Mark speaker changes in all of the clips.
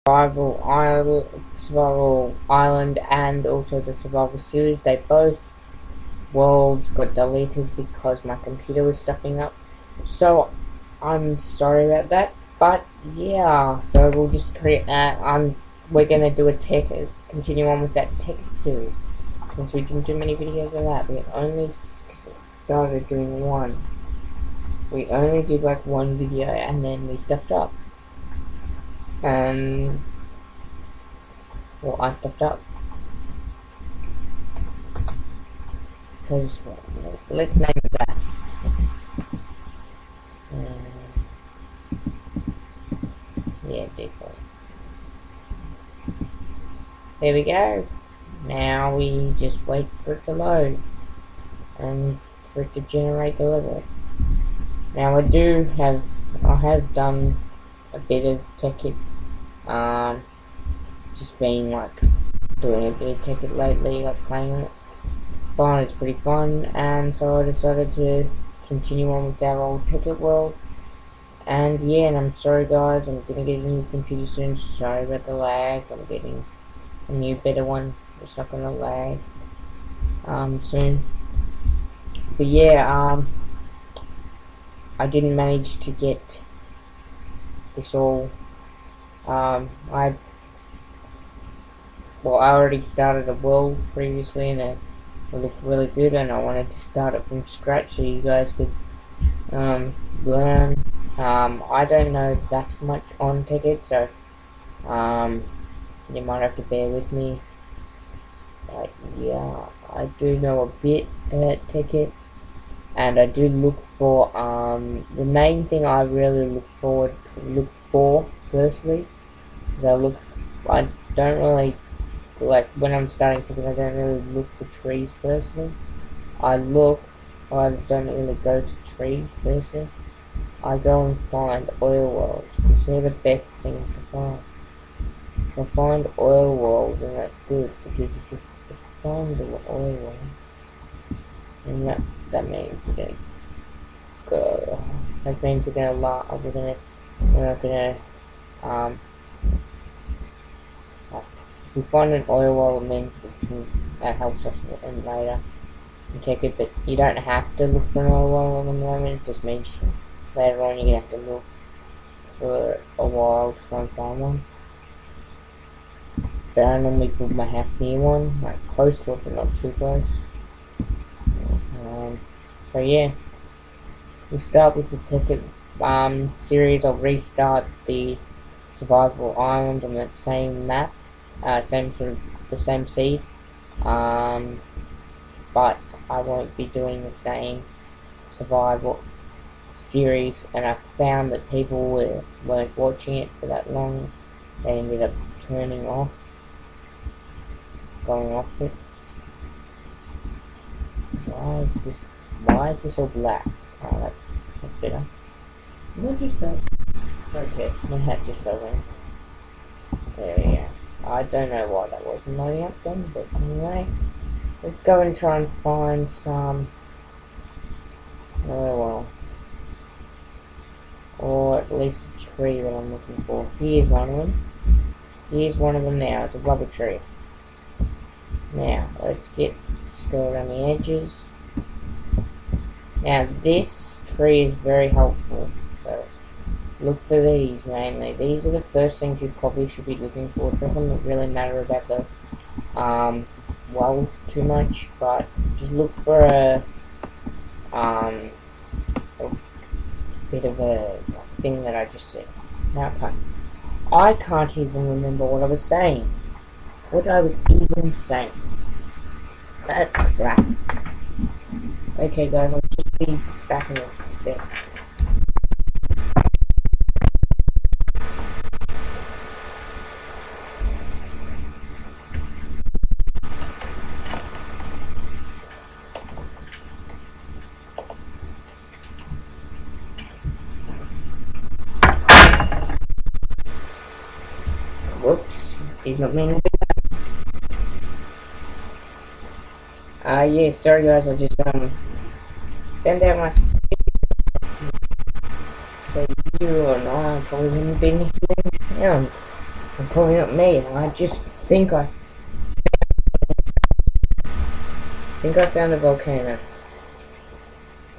Speaker 1: Survival Island and also the Survival Series. They both worlds got deleted because my computer was stuffing up. So I'm sorry about that. But yeah, so we'll just create. We're gonna do a continue on with that Tekkit series. Since we didn't do many videos of that, we only started doing one. We only did like one video and then we stuffed up. Well, I stuffed up. Coderspawn. Let's name it that. Yeah, default. There we go. Now we just wait for it to load and for it to generate the level. Now I have done a bit of Tekkit, just been like doing a bit of Tekkit lately, like playing it. It's pretty fun, and so I decided to continue on with our old Tekkit world. And yeah, and I'm sorry guys, I'm gonna get a new computer soon, sorry about the lag. I'm getting a new better one, it's not gonna lag soon. But yeah, I didn't manage to get this all. I already started a world previously and it looked really good, and I wanted to start it from scratch so you guys could learn. I don't know that much on Tekkit, so you might have to bear with me. But yeah, I do know a bit about Tekkit, and I do look for the main thing I really look for personally is I don't really like when I'm starting Tekkit. I don't really look for trees personally. I don't really go to trees personally. I go and find oil wells because they're the best things to find. If I find oil wells, then that's good, because if you find the oil well, then that means we're gonna go. That means we're not gonna if we find an oil well, it means that helps us in later in Tekkit, but you don't have to look for an oil well at the moment. It just means later on you're gonna have to look for a while to try and find one. But I normally build my house near one, like close to it but not too close. So yeah, we'll start with the Tekkit series. I'll restart the Survival Island on that same map, the same seed, but I won't be doing the same survival series, and I found that people weren't watching it for that long. They ended up going off it. Why is this all black? Oh, that's better. What is that? Okay, my hat just fell in. There we go. I don't know why that wasn't loading up then, but anyway, let's go and try and find some or at least a tree that I'm looking for. Here's one of them. Here's one of them now. It's a rubber tree. Now let's go around the edges. Now this tree is very helpful. So look for these mainly. These are the first things you probably should be looking for. It doesn't really matter about the well too much, but just look for a bit of a thing that I just said. Now I can't even remember what I was saying. What I was even saying. That's crap. Okay guys, I'll just be back in a sec. Whoops, did not mean to do that. Yeah, sorry guys, I just bent out my stick. So you and I probably wouldn't be hearing sound. And probably not me, and I just think I found a volcano.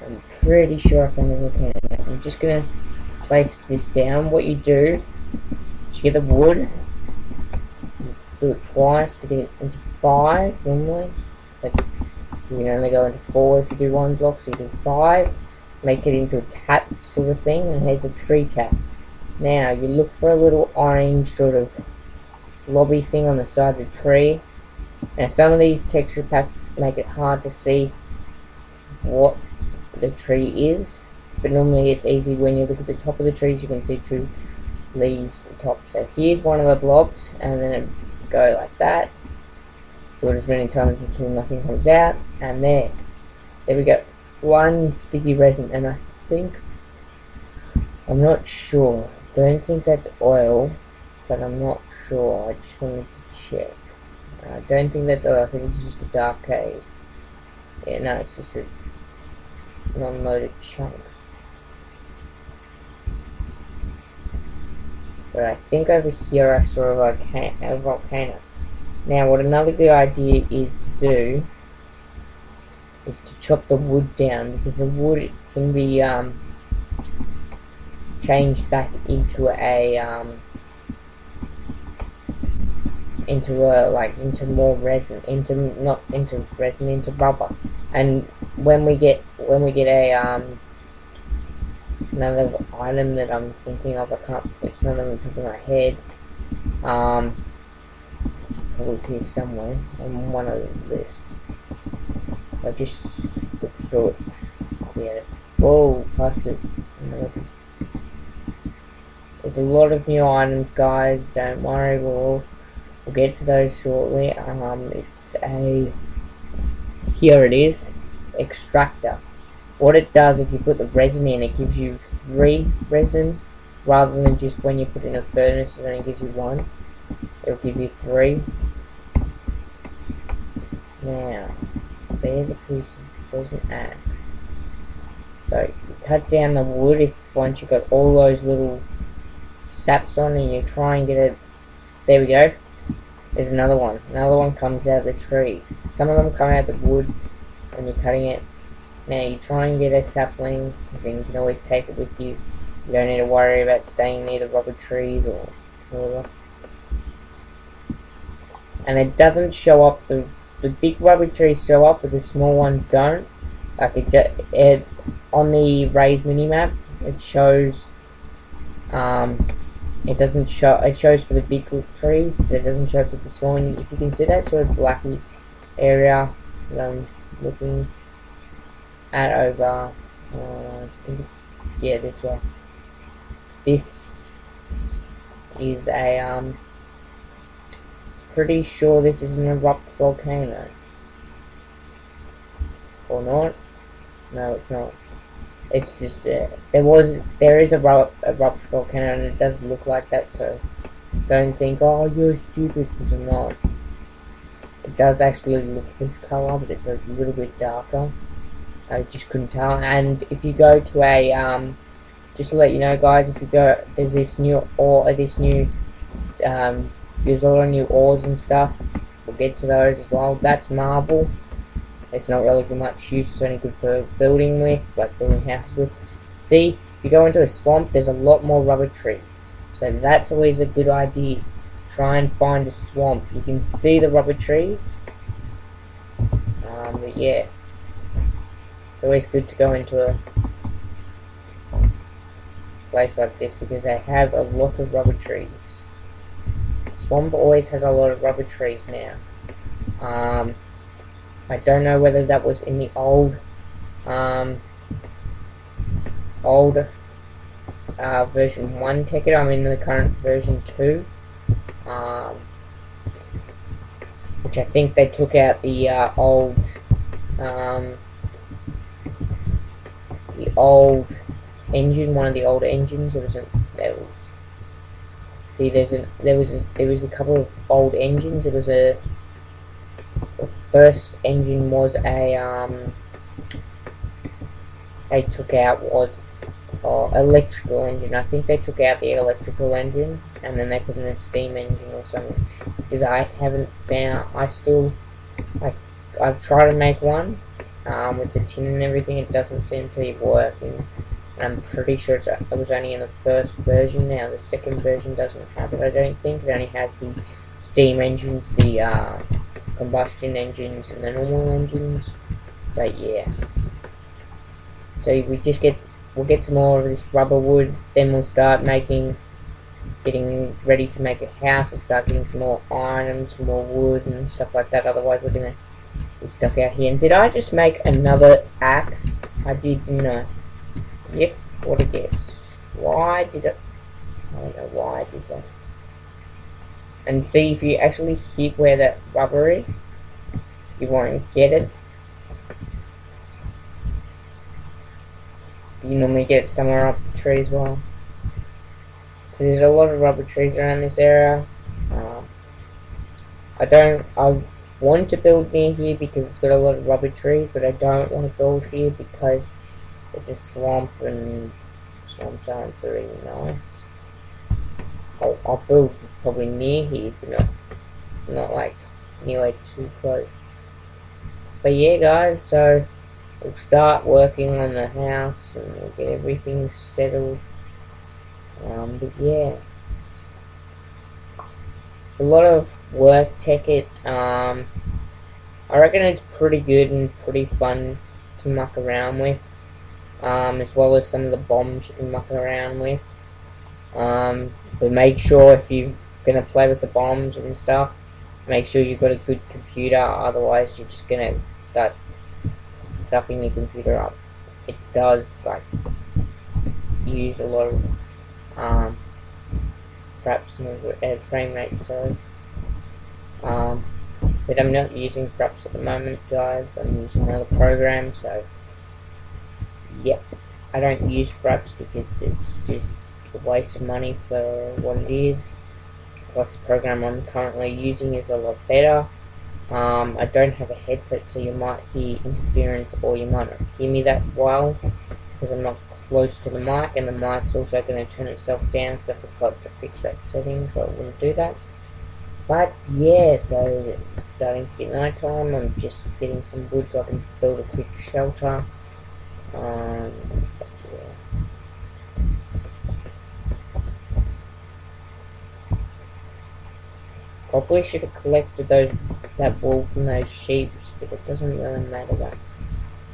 Speaker 1: I'm pretty sure I found a volcano. I'm just gonna place this down. What you do is you get the wood, do it twice to get it into 5 normally. Like you can only go into 4 if you do 1 block, so you do 5. Make it into a tap sort of thing, and here's a tree tap. Now you look for a little orange sort of lobby thing on the side of the tree. Now some of these texture packs make it hard to see what the tree is, but normally it's easy when you look at the top of the trees. You can see 2 leaves at the top. So here's one of the blobs, and then go like that. Do it as many times until nothing comes out, and there we go. 1 sticky resin, and I'm not sure. Don't think that's oil, but I'm not sure. I just wanted to check. I don't think that's oil. I think it's just a dark cave. Yeah, no, it's just a non-loaded chunk. But I think over here I saw a volcano. Now, what another good idea is to do is to chop the wood down, because the wood can be changed back into into more resin, into rubber. And when we get a another item that I'm thinking of, it's not on the top of my head. It's probably here somewhere on one of this. I just look through it. Yeah. Whoa, past it. There's a lot of new items, guys. Don't worry, we'll get to those shortly. Here it is, extractor. What it does, if you put the resin in, it gives you 3 resin, rather than just when you put it in a furnace, it only gives you 1. It'll give you 3. Now, there's an axe. So you cut down the wood once you've got all those little saps on, and you try and get it. There we go. There's another one. Another one comes out of the tree. Some of them come out of the wood when you're cutting it. Now you try and get a sapling, because then you can always take it with you. You don't need to worry about staying near the rubber trees or whatever. And it doesn't show up. The big rubber trees show up, but the small ones don't. Like it on the raised minimap, it shows. It doesn't show. It shows for the big trees, but it doesn't show for the small one. If you can see that sort of blacky area that I'm looking at over, yeah, this way. This is a pretty sure this is an erupt volcano, or not? No, it's not. It's just there is a erupt volcano, and it does look like that. So don't think, oh, you're stupid, because I'm not. It does actually look this color, but it's a little bit darker. I just couldn't tell. And if you go to a just to let you know, guys, if you go, there's this new there's a lot of new ores and stuff. We'll get to those as well. That's marble. It's not really much use. It's only good for building with, like building houses with. See, if you go into a swamp, there's a lot more rubber trees. So that's always a good idea. Try and find a swamp. You can see the rubber trees. But yeah, it's always good to go into a place like this, because they have a lot of rubber trees. Swamp always has a lot of rubber trees now. I don't know whether that was in the old version 1 Tekkit. I'm in the current version 2, which I think they took out the old engine, one of the old engines. There was a couple of old engines. The first engine was they took out was electrical engine. I think they took out the electrical engine, and then they put in a steam engine or something. Because I haven't found, I've tried to make one with the tin and everything. It doesn't seem to be working. And I'm pretty sure it was only in the first version. Now the second version doesn't have it, I don't think. It only has the steam engines, the combustion engines, and the normal engines. But yeah. So we'll get some more of this rubber wood, then we'll start getting ready to make a house. We'll start getting some more iron and some more wood and stuff like that. Otherwise we're gonna be stuck out here. And did I just make another axe? I did, didn't I? Yep, what a guess. Why did it? I don't know why I did that. And see, if you actually hit where that rubber is, you won't get it. You normally get somewhere up the tree as well. So there's a lot of rubber trees around this area. I want to build near here because it's got a lot of rubber trees, but I don't want to build here because it's a swamp and swamps aren't very nice. I'll build probably near here, but not like too close. But yeah, guys, so we'll start working on the house and we'll get everything settled. But yeah, it's a lot of work, Tekkit. I reckon it's pretty good and pretty fun to muck around with, as well as some of the bombs you can muck around with. But make sure if you're gonna play with the bombs and stuff, make sure you've got a good computer. Otherwise, you're just gonna start stuffing your computer up. It does use a lot of fraps and frame rate. So, but I'm not using fraps at the moment, guys. I'm using another program. So, yep, I don't use fraps because it's just a waste of money for what it is. Plus, the program I'm currently using is a lot better. I don't have a headset, so you might hear interference or you might not hear me that well because I'm not close to the mic, and the mic's also going to turn itself down because I forgot to fix that setting, so I wouldn't do that. But yeah, so it's starting to get night time. I'm just getting some wood so I can build a quick shelter. Yeah. Probably should have collected that wool from those sheep, but it doesn't really matter that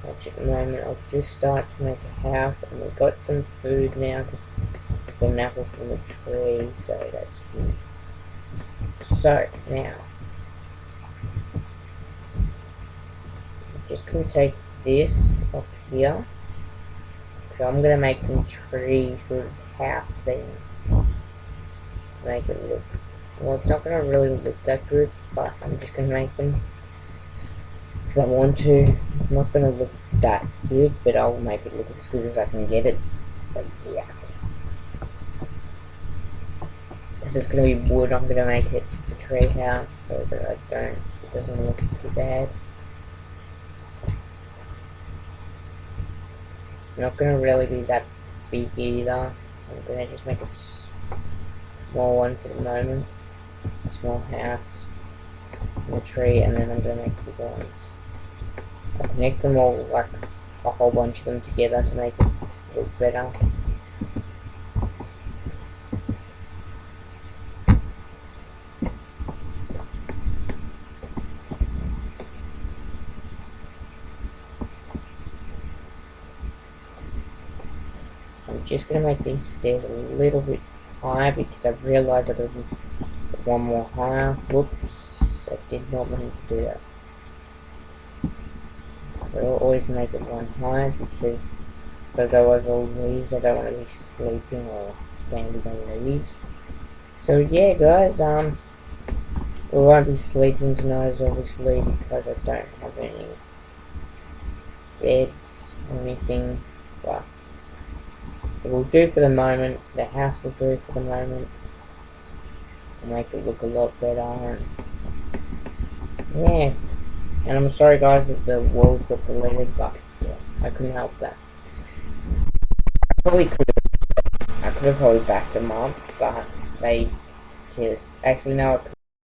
Speaker 1: much at the moment. I'll just start to make a house, and we've got some food now because we've got an apple from the tree, so that's good. So now, I'm just going to take this up here, so I'm going to make some tree sort of house thing to make it look. Well, it's not going to really look that good, but I'm just going to make them because I want to. It's not going to look that good, but I'll make it look as good as I can get it. But yeah. Because it's going to be wood, I'm going to make it a tree house so that it doesn't look too bad. It's not going to really be that big either. I'm going to just make a small one for the moment. A small house and a tree, and then I'm going to make bigger ones. I'll connect them all, like a whole bunch of them together to make it look better. I'm just going to make these stairs a little bit higher because I've realised I could put one more higher. Whoops, I did not mean to do that. I'll always make it one higher because if I go over all leaves, I don't want to be sleeping or standing on leaves. So yeah, guys, we won't be sleeping tonight, obviously, because I don't have any beds or anything, but it will do for the moment. The house will do for the moment. It'll make it look a lot better, and yeah. And I'm sorry, guys, if the walls got deleted, but yeah, I couldn't help that. I could have probably backed them up, but they because actually no, I